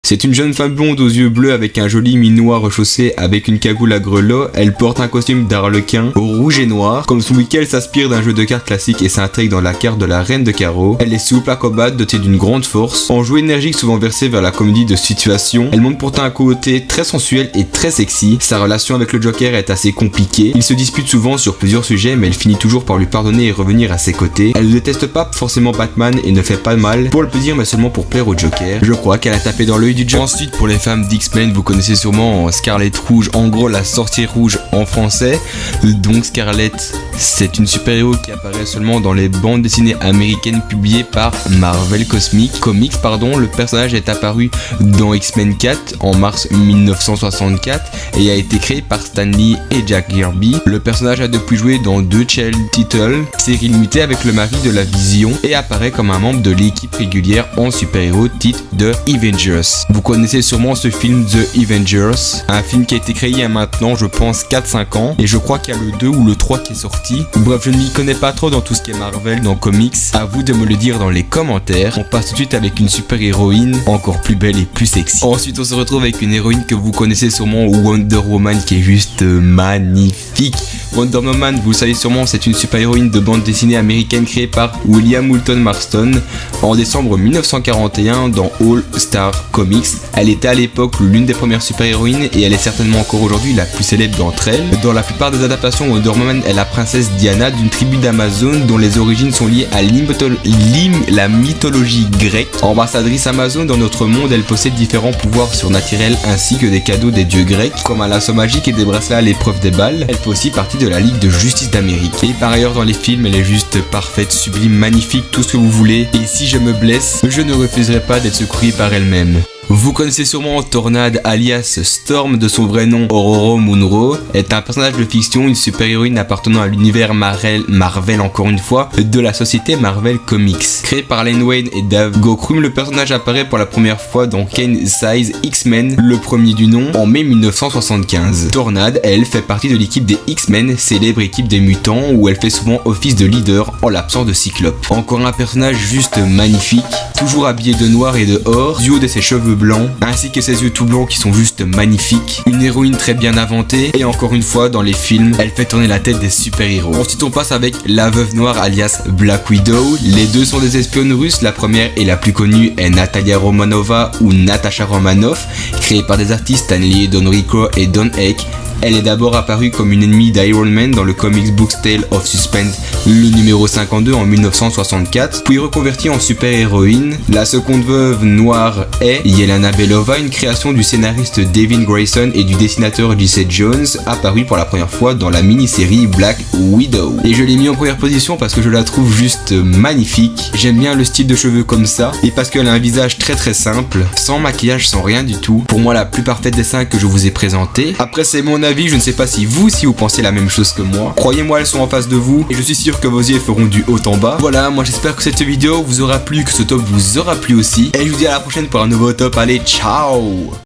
C'est une jeune femme blonde aux yeux bleus avec un joli minois rechaussé avec une cagoule à grelots. Elle porte un costume d'arlequin au rouge et noir. Comme son wiki, elle s'inspire d'un jeu de cartes classique et s'intègre dans la carte de la reine de carreau. Elle est souple, acrobate, dotée d'une grande force. En jeu énergique souvent versé vers la comédie de situation, elle montre pourtant un côté très sensuel et très sexy. Sa relation avec le Joker est assez compliquée. Ils se disputent souvent sur plusieurs sujets, mais elle finit toujours par lui pardonner et revenir à ses côtés. Elle ne déteste pas forcément Batman et ne fait pas de mal pour le plaisir, mais seulement pour plaire au Joker. Je crois qu'elle a tapé dans l'œil du Joker. Ensuite, pour les femmes d'X-Men, vous connaissez sûrement Scarlet Rouge, en gros la sorcière rouge en français. Donc Scarlet, c'est une super-héros qui apparaît seulement dans les bandes dessinées américaines publiées par Marvel Comics. Le personnage est apparu dans X-Men 4 en mars 1964 et a été créé par Stan Lee et Jack Kirby. Le personnage a depuis joué dans deux Child Titles, série limitée avec le mari de la Vision, et apparaît comme un membre de l'équipe régulière en super-héros titre The Avengers. Vous connaissez sûrement ce film The Avengers, un film qui a été créé il y a maintenant je pense 4-5 ans, et je crois qu'il y a le 2 ou le 3 qui est sorti. Bref, je ne m'y connais pas trop dans tout ce qui est Marvel, dans comics, à vous de me le dire dans les commentaires. On passe tout de suite avec une super héroïne encore plus belle et plus sexy. Ensuite on se retrouve avec une héroïne que vous connaissez sûrement, Wonder Woman, qui est juste magnifique. Wonder Woman, vous le savez sûrement, c'est une super-héroïne de bande dessinée américaine créée par William Moulton Marston en décembre 1941 dans All Star Comics. Elle était à l'époque l'une des premières super-héroïnes et elle est certainement encore aujourd'hui la plus célèbre d'entre elles. Dans la plupart des adaptations, Wonder Woman est la princesse Diana d'une tribu d'Amazon dont les origines sont liées à la mythologie grecque. Ambassadrice Amazon dans notre monde, elle possède différents pouvoirs surnaturels ainsi que des cadeaux des dieux grecs comme un lasso magique et des bracelets à l'épreuve des balles. Elle fait aussi partie de la Ligue de Justice d'Amérique. Et par ailleurs dans les films, elle est juste parfaite, sublime, magnifique, tout ce que vous voulez. Et si je me blesse, je ne refuserai pas d'être secouru par elle-même. Vous connaissez sûrement Tornade alias Storm de son vrai nom Ororo Munro, est un personnage de fiction, une super-héroïne appartenant à l'univers Marvel encore une fois, de la société Marvel Comics. Créé par Len Wayne et Dave Goldblum, le personnage apparaît pour la première fois dans Ken Size X-Men, le premier du nom, en mai 1975. Tornade, elle, fait partie de l'équipe des X-Men, célèbre équipe des mutants, où elle fait souvent office de leader en l'absence de Cyclope. Encore un personnage juste magnifique, toujours habillé de noir et de or, du haut de ses cheveux blancs, ainsi que ses yeux tout blancs qui sont juste magnifiques. Une héroïne très bien inventée, et encore une fois dans les films, elle fait tourner la tête des super-héros. Ensuite on passe avec la Veuve Noire alias Black Widow. Les deux sont des espionnes russes, la première et la plus connue est Natalia Romanova ou Natasha Romanoff, créée par des artistes Stan Lee, Don Rico et Don Heck. Elle est d'abord apparue comme une ennemie d'Iron Man dans le comics book Tale of Suspense, le numéro 52 en 1964, puis reconvertie en super-héroïne. La seconde veuve noire est Yelena Belova, une création du scénariste Devin Grayson et du dessinateur J.C. Jones, apparue pour la première fois dans la mini-série Black Widow. Et je l'ai mis en première position parce que je la trouve juste magnifique. J'aime bien le style de cheveux comme ça, et parce qu'elle a un visage très très simple, sans maquillage, sans rien du tout. Pour moi la plus parfaite des 5 que je vous ai présenté. Après c'est mon avis, je ne sais pas si vous pensez la même chose que moi. Croyez-moi, elles sont en face de vous et je suis sûr que vos yeux feront du haut en bas. Voilà, moi j'espère que cette vidéo vous aura plu, que ce top vous aura plu aussi. Et je vous dis à la prochaine pour un nouveau top. Allez, ciao!